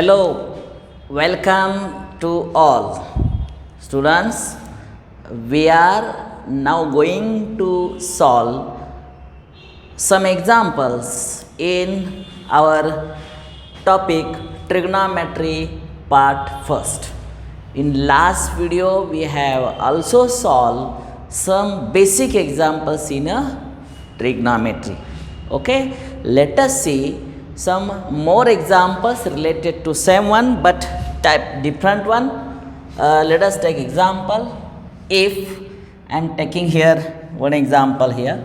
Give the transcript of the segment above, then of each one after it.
Hello, welcome to all. Students, we are now going to solve some examples in our topic trigonometry part first. In last video, we have also solved some basic examples in a trigonometry. Okay, let us see some more examples related to same one but type different one. Let us take example. If I am taking here one example here,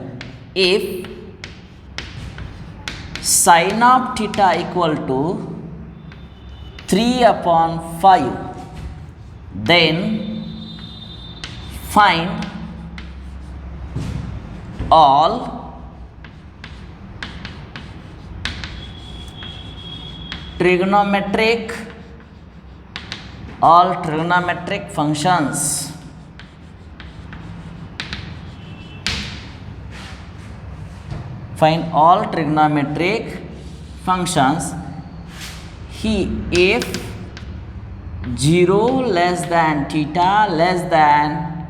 if sin of theta equal to 3 upon 5, then find all trigonometric functions. Find all trigonometric functions if 0 less than theta less than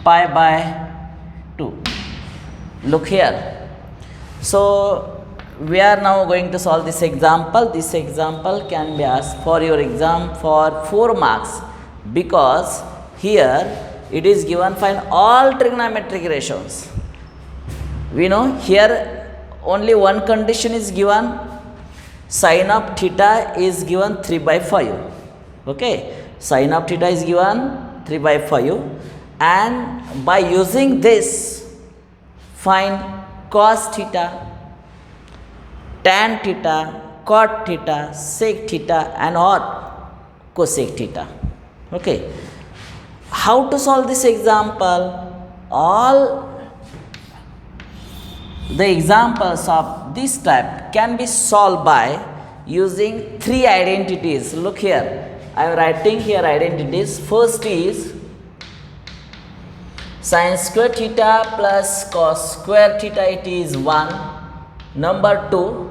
pi by 2. Look here. So we are now going to solve this example. This example can be asked for your exam for 4 marks, because here it is given find all trigonometric ratios. We know here only one condition is given, sin of theta is given 3 by 5. Okay, sin of theta is given 3 by 5, and by using this find cos theta, tan theta, cot theta, sec theta and or cosec theta. Okay, how to solve this example? All the examples of this type can be solved by using 3 identities. Look here, I am writing here identities. First is sin square theta plus cos square theta, it is 1. Number 2,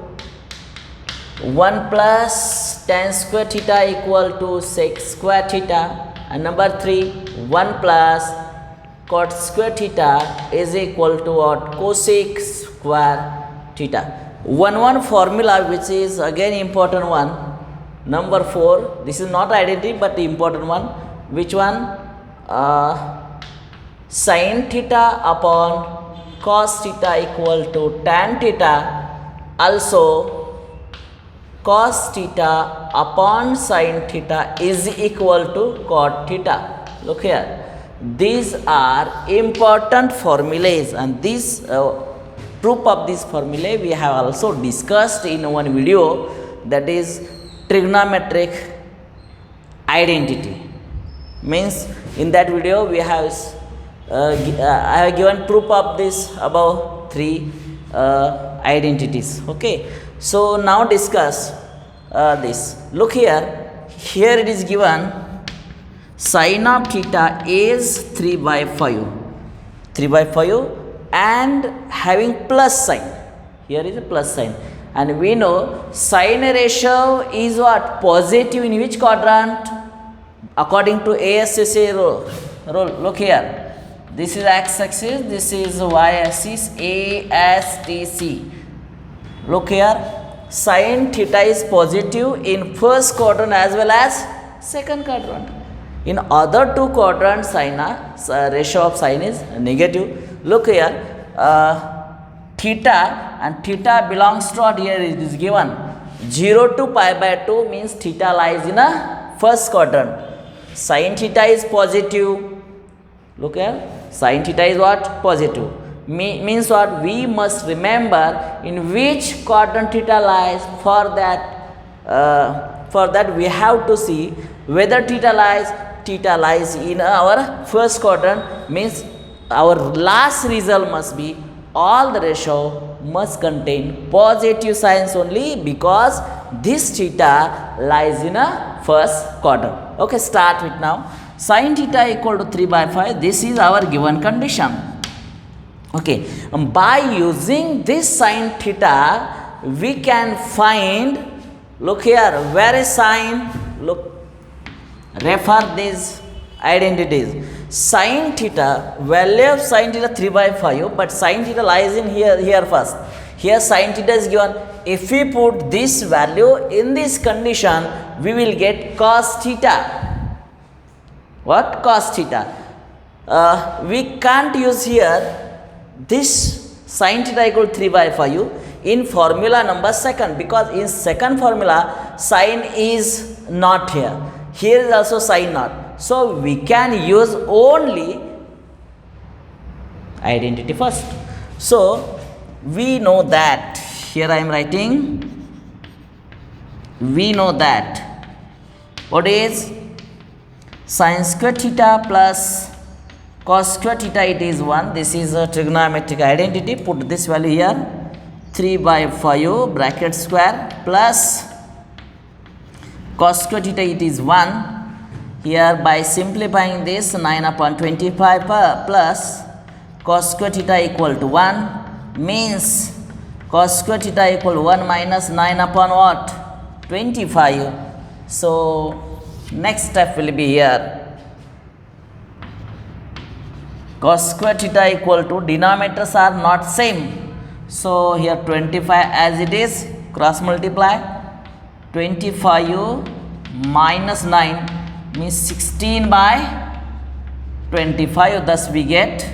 1 plus tan square theta equal to sec square theta. And number 3, 1 plus cot square theta is equal to what? Cosec square theta. One formula which is again important one. Number 4, this is not identity but important one. Which one? Sin theta upon cos theta equal to tan theta. Also cos theta upon sin theta is equal to cot theta. Look here, these are important formulas, and this proof of this formula we have also discussed in one video, that is trigonometric identity. Means in that video we have I have given proof of this above 3 identities. Okay, so now discuss this. Look here, it is given sin of theta is 3 by 5 and having plus sign. Here is a plus sign, and we know sin ratio is what? Positive in which quadrant? According to ASTC rule. Look here, this is x-axis, this is y-axis, ASTC. Look here, sin theta is positive in first quadrant as well as second quadrant. In other 2 quadrants, ratio of sin is negative. Look here, theta, and theta belongs to what? Here it is given 0 to pi by 2, means theta lies in a first quadrant. Sin theta is positive. Look here, sin theta is what? Positive. Means what? We must remember in which quadrant theta lies. For that we have to see whether theta lies in our first quadrant, means our last result must be all the ratio must contain positive signs only, because this theta lies in a first quadrant. Okay, start with now. Sin theta equal to 3 by 5, this is our given condition. Okay, by using this sin theta we can find Look here, where is sine? Look, refer these identities. Sine theta, value of sine theta 3 by 5, but sine theta lies in here first. Here sine theta is given. If we put this value in this condition, we will get cos theta. What? Cos theta. We can't use here this sin theta equal 3 by 5 in formula number second, because in second formula sin is not here. Here is also sin not. So we can use only identity first. So we know that, here I am writing, we know that what is sin square theta plus cos square theta, it is 1. This is a trigonometric identity. Put this value here, 3 by 5 bracket square plus cos square theta, it is 1. Here by simplifying this, 9 upon 25 plus cos square theta equal to 1, means cos square theta equal to 1 minus 9 upon what? 25. So next step will be here, cos square theta equal to, denominators are not same, so here 25 as it is, cross multiply, 25 minus 9 means 16 by 25, thus we get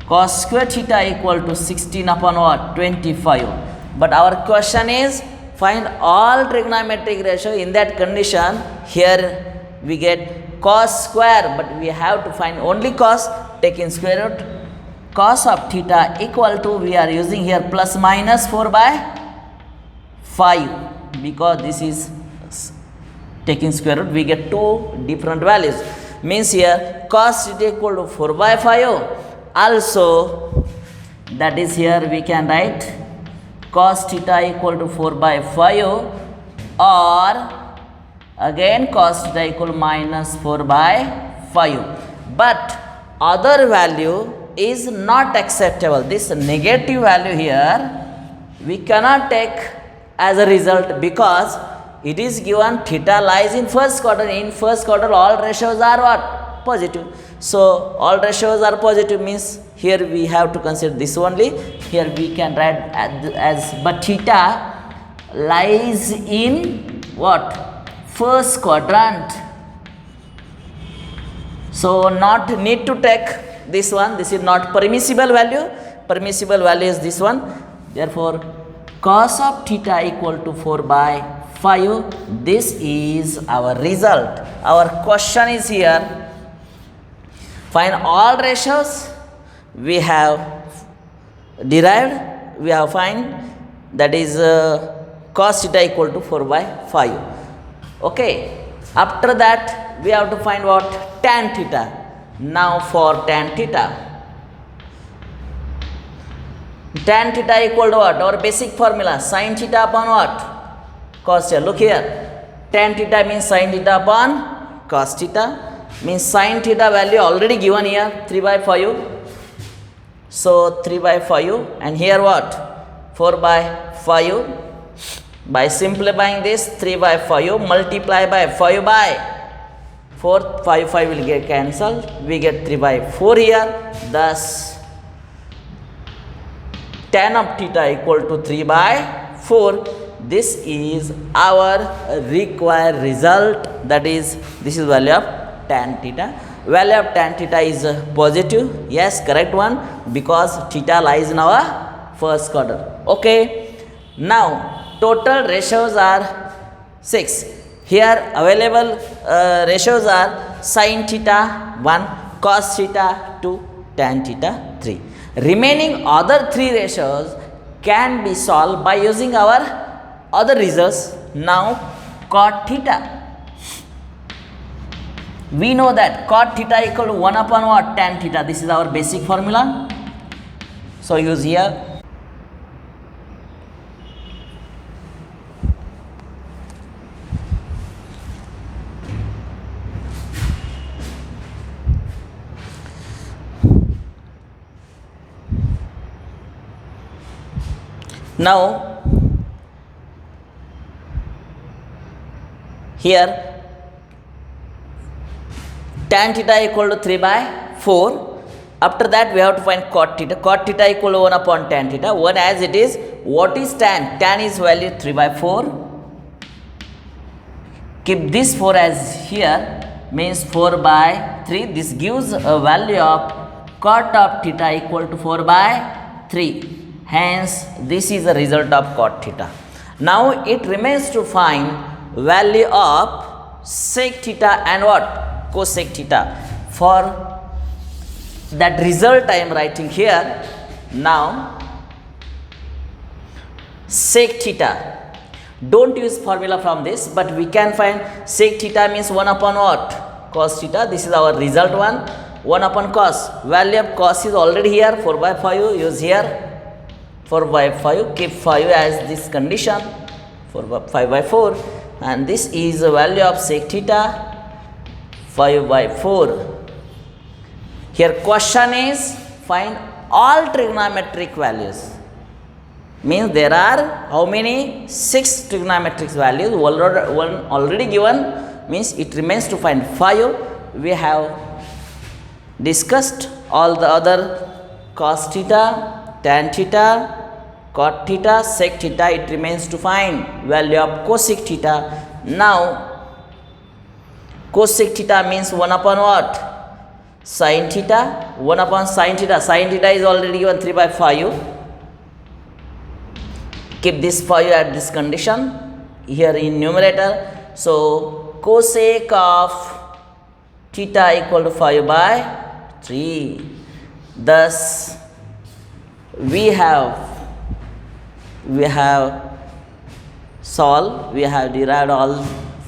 cos square theta equal to 16 upon what? 25. But our question is, find all trigonometric ratio. In that condition, here we get cos square, but we have to find only cos, taking square root. Cos of theta equal to, we are using here plus minus 4 by 5, because this is taking square root, we get two different values. Means here cos theta equal to 4 by 5. Also, that is here we can write cos theta equal to 4 by 5, or again cos theta equal minus 4 by 5. But other value is not acceptable. This negative value here we cannot take as a result, because it is given theta lies in first quadrant. In first quadrant all ratios are what? Positive. So all ratios are positive, means here we have to consider this only. Here we can write as but theta lies in what? First quadrant. So not need to take this one. This is not permissible value. Permissible value is this one. Therefore cos of theta equal to 4 by 5. This is our result. Our question is here, find all ratios. We have derived, we have find, that is cos theta equal to 4 by 5. Okay. After that we have to find what? Tan theta. Now for tan theta, tan theta equal to what? Our basic formula, sin theta upon what? Cos theta. Look here, tan theta means sin theta upon cos theta, means sin theta value already given here, 3 by 5. So 3 by 5, and here what? 4 by 5. By simplifying this, 3 by 5 multiply by 5 by 4, 5 will get cancelled, we get 3 by 4 here. Thus tan of theta equal to 3 by 4. This is our required result, that is, this is value of tan theta. Value of tan theta is positive, yes, correct one, because theta lies in our first quadrant. Okay. Now total ratios are 6. Here available ratios are sin theta 1, cos theta 2, tan theta 3. Remaining other 3 ratios can be solved by using our other results. Now cot theta, we know that cot theta equal to 1 upon what? Tan theta. This is our basic formula, so use here. Now Here tan theta equal to 3/4. After that we have to find cot theta. Cot theta equal to 1 upon tan theta. 1 as it is. What is tan? Tan is value 3/4. Keep this 4 as here, means 4/3. This gives a value of cot of theta equal to 4/3. Hence this is the result of cot theta. Now it remains to find value of sec theta and what? Cosec theta. For that result I am writing here. Now sec theta, don't use formula from this, but we can find sec theta means 1 upon what? Cos theta. This is our result one. 1 upon cos. Value of cos is already here. 4/5 use here. 4/5. Keep 5 as this condition. 5/4. And this is the value of sec theta. 5/4. Here question is find all trigonometric values. Means there are how many? 6 trigonometric values. One already given, means it remains to find 5. We have discussed all the other cos theta, tan theta, cot theta, sec theta. It remains to find value of cosec theta. Now cosec theta means 1 upon what? Sin theta. 1 upon sin theta. Sin theta is already given 3/5. Keep this 5 at this condition here in numerator. So cosec of theta equal to 5/3. Thus we have solved, we have derived all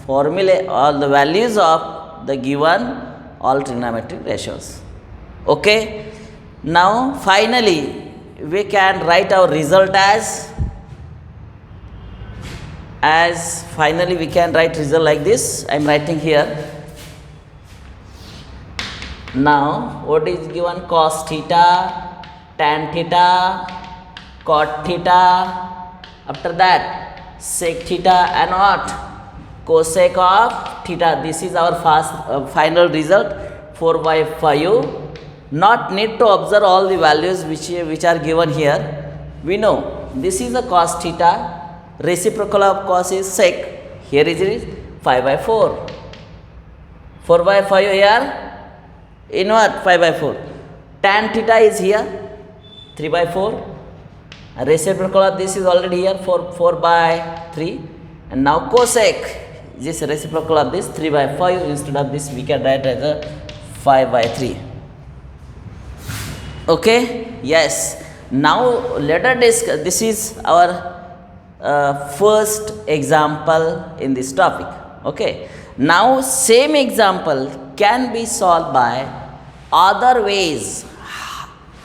formulae, all the values of the given all trigonometric ratios. Okay. Now finally we can write our result as finally we can write result like this. I am writing here. Now what is given? Cos theta, tan theta, cot theta. After that sec theta and what? Cosec of theta. This is our final result. 4/5. Not need to observe all the values which are given here. We know this is a cos theta. Reciprocal of cos is sec. Here it is 5/4. 4/5 here. In what? 5/4. Tan theta is here 3/4. Reciprocal of this is already here 4/3. And now cosec, this reciprocal of this 3/5. Instead of this we can write as a 5/3. Okay. Yes. Now let us discuss. This is our first example in this topic. Okay. Now same example can be solved by other ways.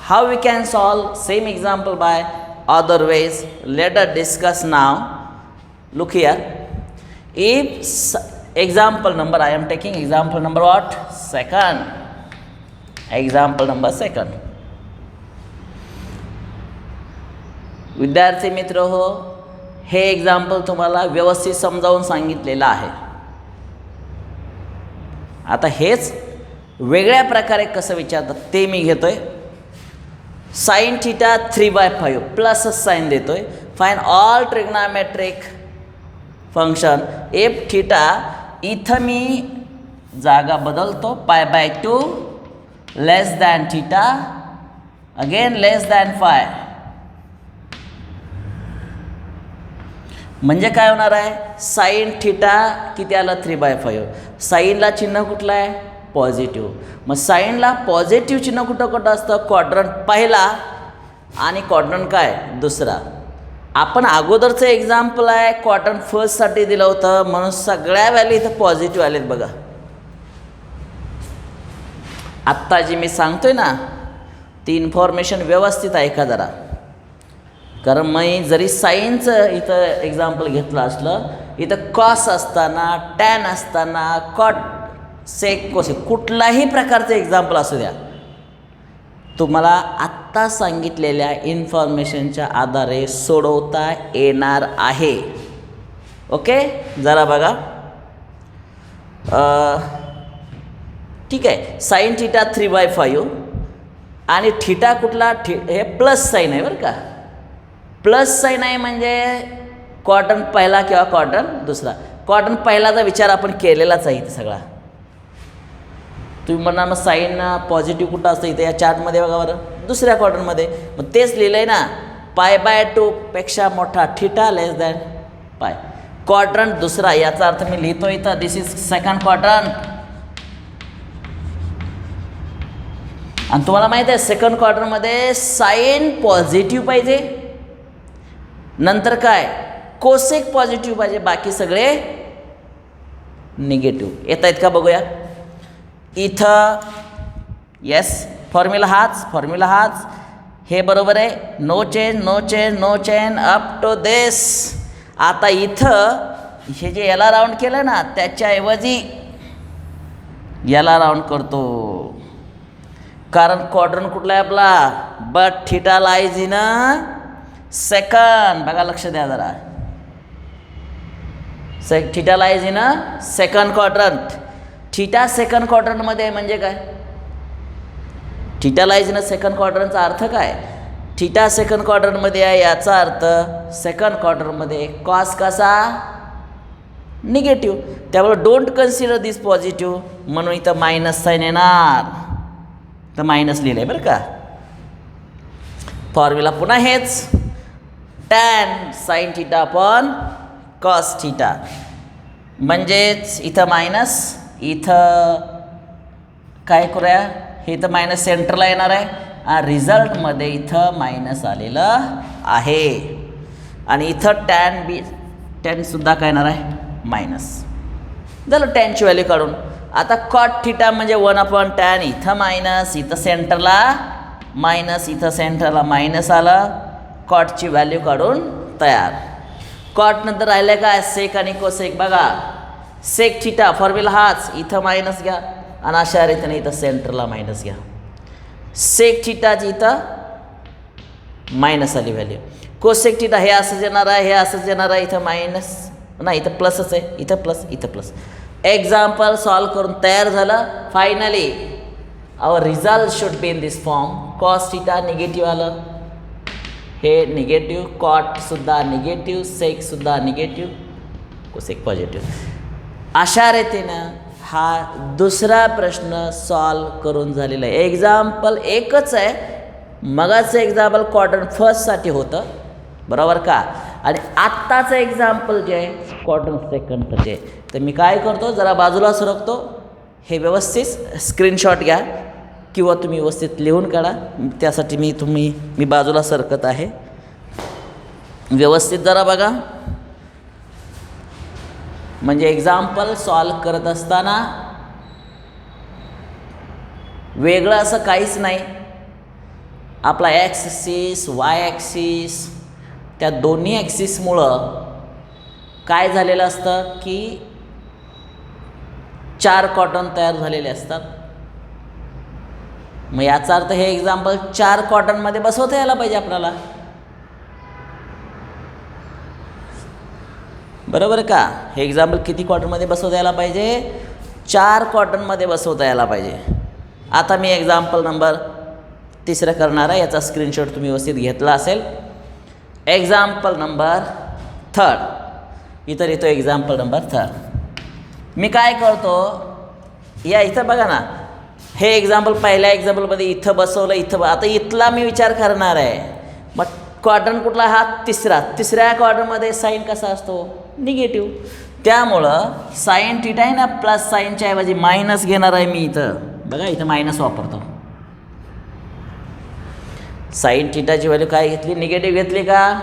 How we can solve same example by other ways? Let us discuss now. Look here. If example number, I am taking example number what? Second. Example number second. विद्यार्थी मित्र हो, हे example तुम्हाला व्यवस्थित समजावून सांगितलेलं आहे. आता हेच वेगळ्या प्रकारे कसं विचारतात ते मी घेतोय. साइन थीटा 3/5 प्लस साइन देतोय. Find all trigonometric function F theta. इथं मी जागा बदलतो. π/2 लेस दॅन थीटा अगेन लेस दॅन फाय. म्हणजे काय होणार आहे? साइन थीटा किती आला? 3/5. साइनला चिन्ह कुठलं आहे? पॉझिटिव्ह. मग साइनला पॉझिटिव्ह चिन्ह कुठं कुठं असतं? क्वाड्रंट पहिला आणि क्वाड्रंट काय? दुसरा. आपण अगोदरचं एक्झाम्पल आहे क्वाड्रंट फर्स्टसाठी दिलं होतं म्हणून सगळ्या व्हॅल्यू इथं पॉझिटिव्ह आलेत बघा. आत्ता जी मी सांगतोय ना ती इन्फॉर्मेशन व्यवस्थित ऐका जरा. कारण मी जरी साईनचं इथं एक्झाम्पल घेतलं असलं, इथं कॉस असताना, टॅन असताना, कॉट, सेक, कोसेक कुठलाही प्रकारचं एक्झाम्पल असू द्या, तुम्हाला आत्ता सांगितलेल्या इन्फॉर्मेशनच्या आधारे सोडवता येणार आहे. ओके, जरा बघा. ठीक आहे, साईन थिटा 3/5 आणि थिटा कुठला हे प्लस साईन आहे बरं का. प्लस साईन आहे म्हणजे क्वाड्रंट पहिला किंवा क्वाड्रंट दुसरा. क्वाड्रंट पहिलाचा विचार आपण केलेलाच आहे इथे सगळा. तुम्ही म्हणा मग साईन पॉझिटिव्ह कुठं असतं इथे या चार्टमध्ये बघा बरं, दुसऱ्या क्वाड्रंटमध्ये. मग तेच लिहिलं आहे ना, π/2 पेक्षा मोठा थिटा लेस दॅन पाय. क्वाड्रंट दुसरा, याचा अर्थ मी लिहितो इथं दिस इज सेकंड क्वाड्रंट. आणि तुम्हाला माहिती आहे सेकंड क्वाड्रंटमध्ये साईन पॉझिटिव्ह पाहिजे, नंतर काय कोसेक पॉझिटिव्ह पाहिजे, बाकी सगळे निगेटिव्ह. येत आहेत का बघूया. इथं येस फॉर्म्युला हाच हे बरोबर आहे. नो चेंज अप टू दिस. आता इथं हे जे याला राऊंड केलं ना त्याच्याऐवजी याला राऊंड करतो, कारण क्वाड्रंट कुठला आहे आपला, but theta lies in second. बघा लक्ष द्या जरा, theta lies in second quadrant. Theta second क्वाड्रंटमध्ये म्हणजे काय, थिटा लाईज इन सेकंड क्वाड्रंटचा अर्थ काय, थिटा सेकंड क्वाड्रंटमध्ये आहे याचा अर्थ सेकंड क्वाड्रंटमध्ये कॉस कसा निगेटिव्ह. त्यामुळे डोंट कन्सिडर दिस पॉझिटिव्ह, म्हणून इथं मायनस साईन येणार, तर मायनस लिहिलं आहे बरं का. फॉर्म्युला पुन्हा हेच, tan sine theta upon cos theta. म्हणजेच इथं मायनस, इथं काय करूया, हे इथं मायनस सेंटरला येणार आहे आणि रिझल्टमध्ये इथं मायनस आलेलं आहे. आणि इथं टॅनसुद्धा काय येणार आहे मायनस. झालं टॅनची व्हॅल्यू काढून. आता कॉट थिटा म्हणजे 1/tan. इथं मायनस, इथं सेंटरला मायनस, इथं सेंटरला मायनस आलं. कॉटची व्हॅल्यू काढून तयार. कॉट नंतर राहिलं काय सेक आणि कोसेक. बघा सेक थिटा फॉर्म्युला हाच, इथं मायनस घ्या आणि अशा रीतीने इथं सेंटरला मायनस घ्या. सेक थिटाची इथं मायनस आली व्हॅल्यू. कोसेक थिटा हे असंच येणार आहे, हे असंच येणार आहे, इथं मायनस नाही इथं प्लसच आहे, इथं प्लस इथं प्लस. एक्झाम्पल सॉल्व करून तयार झालं. Finally our result should be in this form. Cos theta negative आलं, हे निगेटिव्ह, कॉटसुद्धा निगेटिव्ह, सेकसुद्धा निगेटिव्ह, कोसेक पॉझिटिव्ह. अशा रीतीनं हा दुसरा प्रश्न सॉल्व करून झालेला आहे. एक्झाम्पल एकच आहे, मगाचं एक्झाम्पल क्वाड्रंट फर्स्टसाठी होतं बरोबर का, आणि आत्ताचं एक्झाम्पल जे आहे क्वाड्रंट सेकंडसाठी आहे. तर मी काय करतो, जरा बाजूला सरकतो, हे व्यवस्थित स्क्रीनशॉट घ्या किंवा तुम्ही व्यवस्थित लिहून काढा. त्यासाठी मी बाजूला सरकत आहे. व्यवस्थित जरा बघा, म्हणजे एक्झाम्पल सॉल्व करत असताना वेगळं असं काहीच नाही. आपला एक्स ॲक्सिस वाय ॲक्सिस त्या दोन्ही ॲक्सिसमुळं काय झालेलं असतं की 4 क्वाड्रंट तयार झालेले असतात. मग याचा अर्थ हे एक्झाम्पल 4 क्वाड्रंटमध्ये बसवता यायला पाहिजे आपल्याला, बरोबर का. हे एक्झाम्पल किती क्वाड्रंटमध्ये बसवता यायला पाहिजे, 4 क्वाड्रंटमध्ये बसवता यायला पाहिजे. आता मी एक्झाम्पल नंबर 3 करणार आहे, याचा स्क्रीनशॉट तुम्ही व्यवस्थित घेतला असेल. एक्झाम्पल नंबर 3 इथं येतो. एक्झाम्पल नंबर 3 मी काय करतो, या इथं बघा ना, हे एक्झाम्पल पहिल्या एक्झाम्पलमध्ये इथं बसवलं, इथं आता इथला मी विचार करणार आहे. मग क्वाड्रंट कुठला, हा तिसऱ्या क्वाड्रंटमध्ये साईन कसा असतो निगेटिव्ह. त्यामुळं साईन थिटा आहे ना, प्लस साईनच्या ऐवजी मायनस घेणार आहे मी इथं. बघा इथं मायनस वापरतो. साईन थिटाची व्हॅल्यू काय घेतली, निगेटिव्ह घेतली का,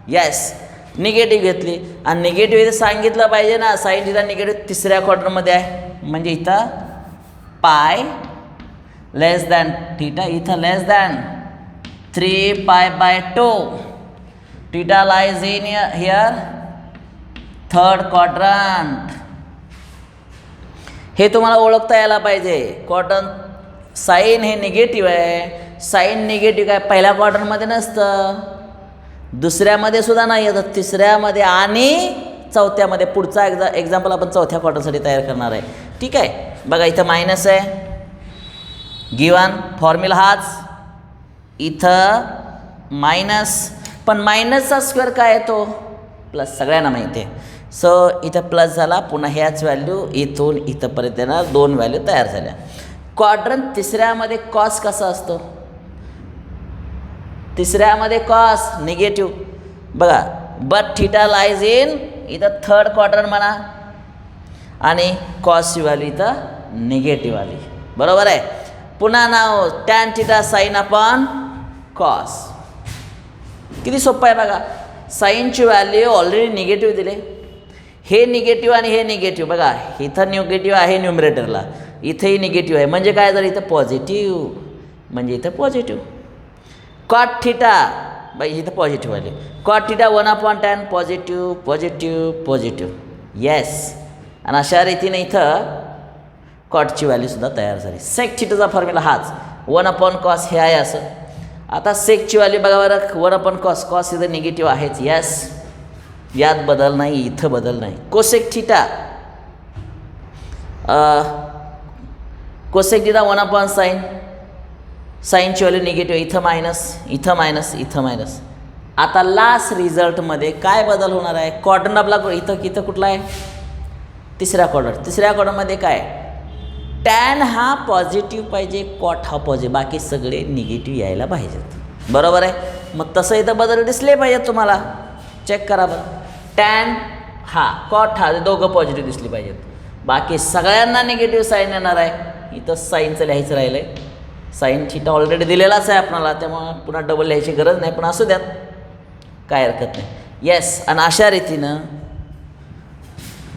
येस निगेटिव्ह घेतली. आणि निगेटिव्ह इथं सांगितलं पाहिजे ना, साईन थिटा निगेटिव्ह तिसऱ्या क्वाड्रंटमध्ये आहे, म्हणजे इथं पाय लेस दॅन थिटा, इथं less than 3π/2. Theta lies in here third quadrant. हे तुम्हाला ओळखता यायला पाहिजे. क्वाड्रंट साईन हे निगेटिव्ह आहे, साईन निगेटिव्ह काय पहिल्या क्वाड्रंटमध्ये नसतं, दुसऱ्यामध्ये सुद्धा नाही येतं, तिसऱ्यामध्ये आणि चौथ्यामध्ये पुढचा एक्झाम्पल आपण चौथ्या क्वार्टरसाठी तयार करणार आहे. ठीक आहे. बघा इथं मायनस आहे, गिवन फॉर्म्युला हाच, इथं मायनस, पण मायनसचा स्क्वेअर काय येतो प्लस, सगळ्यांना माहिती आहे. सो इथं प्लस झाला, पुन्हा ह्याच व्हॅल्यू इथून इथंपर्यंत येणार, 2 व्हॅल्यू तयार झाल्या. क्वाड्रंट तिसऱ्यामध्ये कॉस कसा असतो, तिसऱ्यामध्ये कॉस निगेटिव्ह. बघा बट थिटा लाईज इन, इथं थर्ड क्वाड्रंट म्हणा, आणि कॉसची व्हॅल्यू इथं निगेटिव्ह आली. बरोबर आहे. पुन्हा नाव tan theta sine upon cos. किती सोपं आहे बघा. साईनची व्हॅल्यू ऑलरेडी निगेटिव्ह दिले, हे निगेटिव्ह आणि हे निगेटिव्ह. बघा इथं निगेटिव्ह आहे न्यूमरेटरला, इथंही निगेटिव्ह आहे, म्हणजे काय झालं इथं पॉझिटिव्ह, म्हणजे इथं पॉझिटिव्ह. कॉट थिटा, बाई इथं पॉझिटिव्ह आले. Cot theta 1/tan positive positive positive. Yes. आणि अशा रीतीने इथं कॉटची व्हॅल्यूसुद्धा तयार झाली. सेक थिटाचा फॉर्म्युला हाच, 1/cos हे आहे असं. आता सेकची व्हॅल्यू बघा बरं, 1/cos, कॉस इथं निगेटिव्ह आहेच. येस, यात बदल नाही, इथं बदल नाही. Cosec theta, cosec theta 1/sin, साईनची व्हॅल्यू निगेटिव्ह, इथं मायनस, इथं मायनस, इथं मायनस. आता लास्ट रिझल्टमध्ये काय बदल होणार आहे, क्वाड्रंट आपला इथं कुठला आहे, तिसऱ्या क्वाड्रंट. तिसऱ्या क्वाड्रंटमध्ये काय, टॅन हा पॉझिटिव्ह पाहिजे, कॉट हा पॉझिटिव्ह, बाकी सगळे निगेटिव्ह यायला पाहिजेत. बरोबर आहे. मग तसं इथं बदल दिसले पाहिजेत तुम्हाला, चेक करा बरं. टॅन हा, कॉट हा, दोघं पॉझिटिव्ह दिसले पाहिजेत, बाकी सगळ्यांना निगेटिव्ह साईन येणार आहे. इथं साईनचं लिहायचं राहिलं आहे, साईन थिटा ऑलरेडी दिलेलाच आहे आपल्याला, त्यामुळं पुन्हा डबल लिहायची गरज नाही, पण असू द्यात, काय हरकत नाही. येस. आणि अशा रीतीनं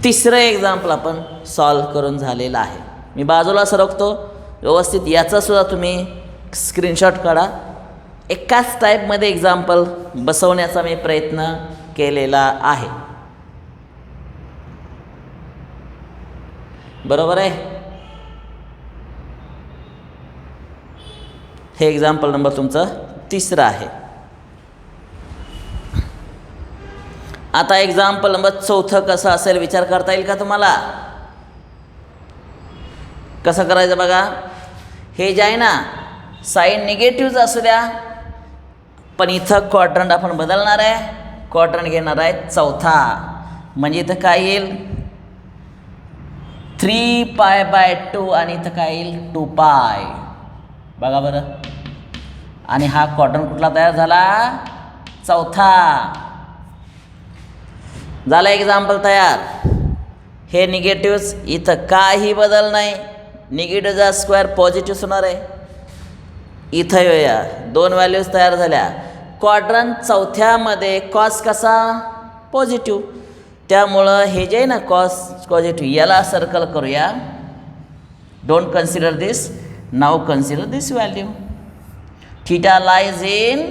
तिसरं एक्झाम्पल आपण सॉल्व करून झालेलं आहे. मी बाजूला सरकतो व्यवस्थित, याचासुद्धा तुम्ही स्क्रीनशॉट काढा. एकाच टाईपमध्ये एक्झाम्पल बसवण्याचा मी प्रयत्न केलेला आहे. बरोबर आहे. हे एक्झाम्पल नंबर तुमचं तिसरं आहे. आता एक्झाम्पल नंबर चौथं कसं असेल विचार करता येईल का तुम्हाला? कसं करायचं बघा. हे जे आहे ना, साईन निगेटिव्हच असू द्या, पण इथं क्वाड्रंट आपण बदलणार आहे, क्वाड्रंट घेणार आहे चौथा, म्हणजे इथं काय येईल 3π/2 आणि इथं काय येईल 2π. बघा बरं. आणि हा क्वाड्रंट कुठला तयार झाला, चौथा. झालं एक्झाम्पल तयार. हे निगेटिव्ह, इथं काही बदल नाही, निगेटिव्हचा स्क्वेअर पॉझिटिव्ह होणार आहे. इथं येऊया, 2 व्हॅल्यूज तयार झाल्या. क्वाड्रंट चौथ्यामध्ये कॉस कसा, पॉझिटिव्ह, त्यामुळं हे जे आहे ना कॉस पॉझिटिव्ह, याला सर्कल करूया. Don't consider this, now consider this value. Theta lies in,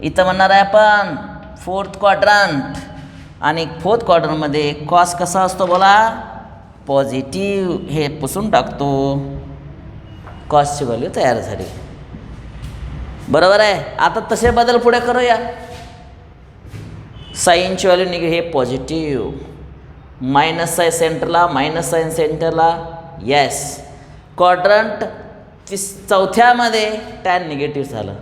इथं म्हणणार आहे आपण 4th क्वाड्रंट, आणि 4th क्वाड्रंटमध्ये कॉस कसा असतो बोला, पॉझिटिव्ह. हे पुसून टाकतो, कॉसची व्हॅल्यू तयार झाली. बरोबर आहे. आता तसे बदल पुढे करूया. साईनची व्हॅल्यू हे पॉझिटिव्ह, मायनस आहे सेंटरला, मायनस साईन सेंटरला. येस. क्वाड्रंट चौथ्यामध्ये टॅन निगेटिव्ह झालं,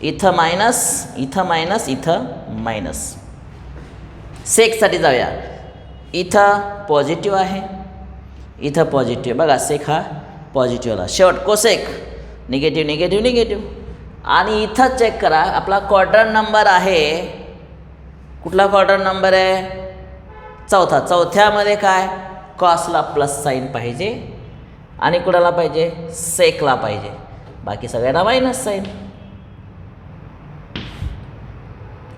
इथं मायनस, इथं मायनस, इथं मायनस. सेकसाठी जाऊया. इथं पॉझिटिव्ह आहे, इथं पॉझिटिव्ह. बघा सेक हा पॉझिटिव्ह आला. शेवट कोसेक निगेटिव्ह निगेटिव्ह निगेटिव्ह. आणि इथं चेक करा, आपला क्वाड्रंट नंबर आहे, कुठला क्वाड्रंट नंबर आहे, चौथा. चौथ्यामध्ये काय, कॉसला प्लस साईन पाहिजे, आणि कुणाला पाहिजे, सेकला पाहिजे, बाकी सगळ्यांना मायनस साईन.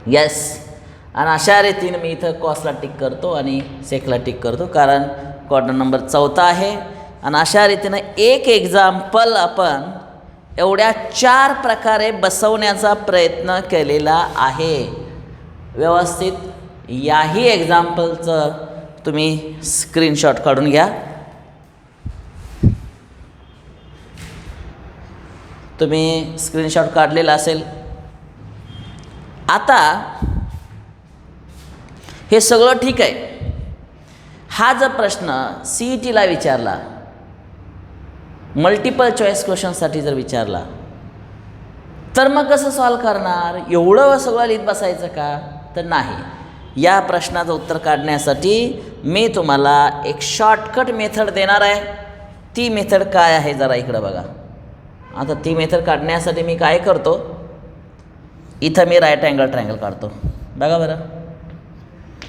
येस. आणि अशा रीतीने मी इथं कॉसला टिक करतो आणि सेकला टिक करतो, कारण क्वाड्रंट नंबर चौथा आहे. आणि अशा रीतीनं एक एक्झाम्पल आपण एवढ्या 4 प्रकारे बसवण्याचा प्रयत्न केलेला आहे. व्यवस्थित याही एक्झाम्पलचं तुम्ही स्क्रीनशॉट काढून घ्या. तुम्ही स्क्रीनशॉट काढलेला असेल. आता हे सगळं ठीक आहे. हा जर प्रश्न CETला विचारला, मल्टिपल चॉईस क्वेश्चनसाठी जर विचारला, तर मग कसं सॉल्व करणार? एवढं सगळं लिहित बसायचं का? तर नाही. या प्रश्नाचं उत्तर काढण्यासाठी मी तुम्हाला एक शॉर्टकट मेथड देणार आहे. ती मेथड काय आहे जरा इकडं बघा. आता ती मेथड काढण्यासाठी मी काय करतो, इथं मी राईट अँगल ट्रायंगल काढतो. बघा बरं,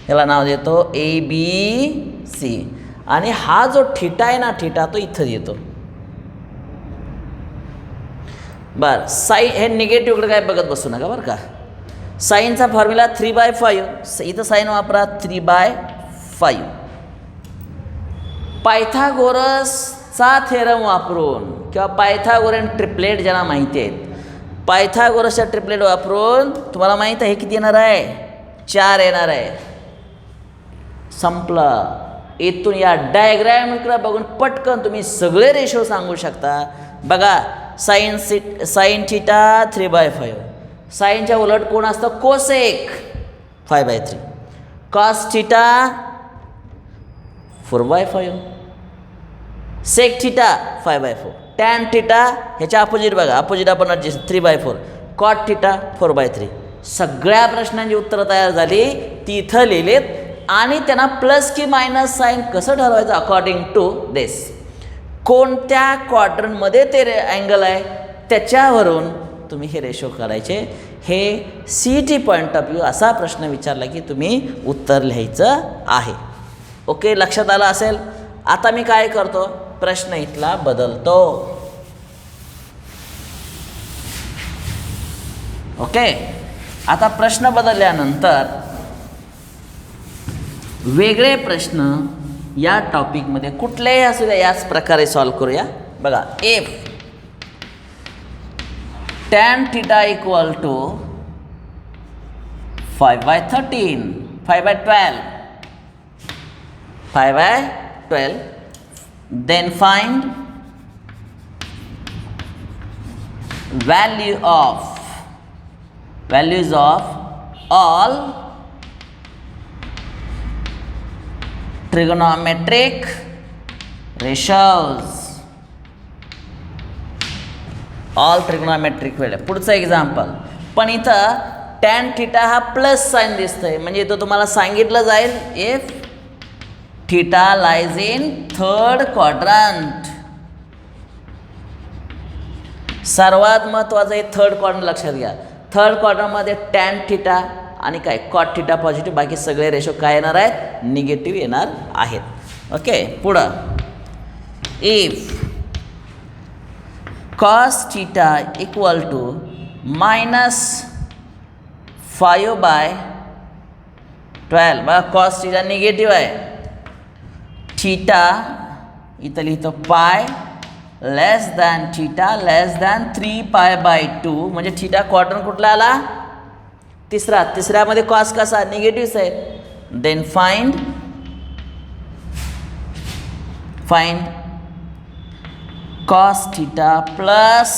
ह्याला नाव देतो ABC आणि हा जो थिटा आहे ना, थिटा तो इथं देतो. बरं, साईन हे निगेटिव्हकडे काय बघत बसू नका बरं का. साईनचा फॉर्म्युला 3/5, इथं साईन वापरा 3/5. पायथागोरसचा थेरम वापरून किंवा पायथागोरन ट्रिपलेट ज्यांना माहिती आहेत, पायथागोरसच्या ट्रिपलेट वापरून तुम्हाला माहीत आहे हे किती येणार आहे? 4 येणार आहे. संपलं. इथून या डायग्रॅमकडे बघून पटकन तुम्ही सगळे रेशो सांगू शकता. बघा, साईन थिटा 3/5, साईनच्या उलट कोण असतं? Cosec 5/3, cos theta 4/5, sec theta 5/4, tan theta ह्याच्या अपोजिट बघा, अपोजिट आपण ॲडजस्ट 3/4, कॉट थिटा 4/3. सगळ्या प्रश्नांची उत्तरं तयार झाली, ती इथं लिहिलेत आणि त्यांना प्लस की मायनस साईन कसं ठरवायचं? अकॉर्डिंग टू दिस. कोणत्या क्वाड्रंटमध्ये ते अँगल आहे त्याच्यावरून तुम्ही हे रेशो करायचे. हे CET पॉईंट ऑफ व्ह्यू असा प्रश्न विचारला की तुम्ही उत्तर लिहायचं आहे. ओके, लक्षात आलं असेल. आता मी काय करतो, प्रश्न इथला बदलतो. ओके, आता प्रश्न बदलल्यानंतर वेगळे प्रश्न या टॉपिकमध्ये कुठलेही असू द्या याच प्रकारे सॉल्व करूया. बघा, if tan theta equal to 5/13, 5/12, 5/12, then find values of all trigonometric ratios. All trigonometric value. पुढचं एक्झाम्पल, पण इथं टॅन थिटा हा प्लस साईन दिसतंय, म्हणजे इथं तुम्हाला सांगितलं जाईल if theta lies in third quadrant. सर्वात महत्त्वाचं हे थर्ड क्वाड्रंट लक्षात घ्या. थर्ड क्वाड्रंटमध्ये टॅन थिटा आणि काय कॉट थिटा पॉझिटिव्ह, बाकी सगळे रेशो काय येणार आहेत? निगेटिव्ह येणार आहेत. ओके, पुढं if cos theta equal to minus 5/12. बघा, cos theta निगेटिव्ह आहे. थिटा इथं लिहितो pi less than theta less than 3π/2, म्हणजे थिटा क्वाड्रंट कुठला आला? तिसऱ्यामध्ये कॉस कसा? निगेटिव्ह आहे. Then find cos theta plus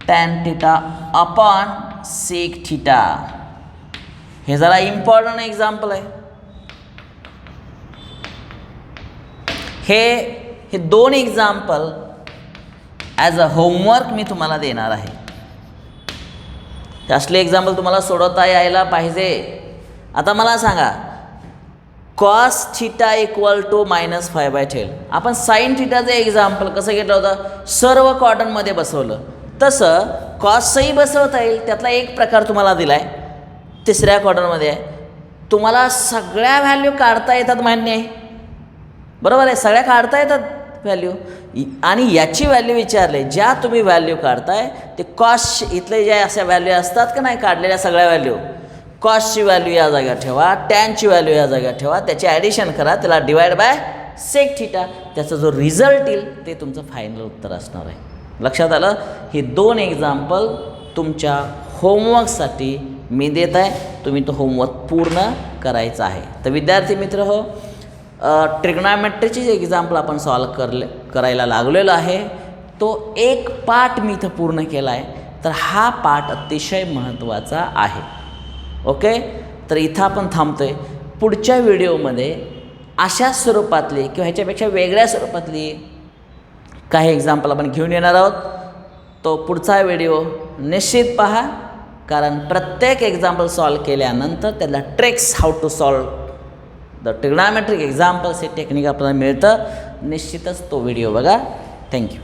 tan theta upon sec theta. हे जरा इम्पॉर्टंट एक्झाम्पल आहे. हे दोन एक्झाम्पल ॲज अ होमवर्क मी तुम्हाला देणार आहे. असले एक्झाम्पल तुम्हाला सोडवता यायला पाहिजे. आता मला सांगा, कॉस थिटा इक्वल टू -5/12. आपण साईन थिटाचं एक्झाम्पल कसं घेतलं होतं? सर्व क्वाड्रंटमध्ये बसवलं. तसं कॉसही बसवता येईल. त्यातला एक प्रकार तुम्हाला दिला आहे, तिसऱ्या क्वाड्रंटमध्ये आहे. तुम्हाला सगळ्या व्हॅल्यू काढता येतात, मान्य आहे, बरोबर आहे, सगळ्या काढता येतात व्हॅल्यू. आणि याची व्हॅल्यू विचारले, ज्या तुम्ही व्हॅल्यू काढताय ते कॉस इथले ज्या अशा व्हॅल्यू असतात का नाही काढलेल्या सगळ्या व्हॅल्यू, कॉसची व्हॅल्यू या जागा ठेवा, टॅनची व्हॅल्यू या जागा ठेवा, त्याचे ॲडिशन करा, त्याला डिवाइड बाय सेक थिटा, त्याचा जो रिझल्ट येईल ते तुमचं फायनल उत्तर असणार आहे. लक्षात आलं? हे दोन एक्झाम्पल तुमच्या होमवर्कसाठी मी देत आहे. तुम्ही तो होमवर्क पूर्ण करायचा आहे. तर विद्यार्थी मित्र हो, ट्रिग्नॉमेट्रीची जे एक्झाम्पल आपण सॉल्व करायला लागलेलो आहे, तो एक पार्ट मी इथं पूर्ण केला आहे. तर हा पार्ट अतिशय महत्त्वाचा आहे. ओके, तर इथं आपण थांबतो आहे. पुढच्या व्हिडिओमध्ये अशा स्वरूपातली किंवा ह्याच्यापेक्षा वेगळ्या स्वरूपातली काही एक्झाम्पल आपण घेऊन येणार आहोत. तो पुढचा व्हिडिओ निश्चित पहा, कारण प्रत्येक एक्झाम्पल सॉल्व केल्यानंतर त्याला tricks how to solve the trigonometric examples हे टेक्निक आपल्याला मिळतं. निश्चितच तो व्हिडिओ बघा. थँक्यू.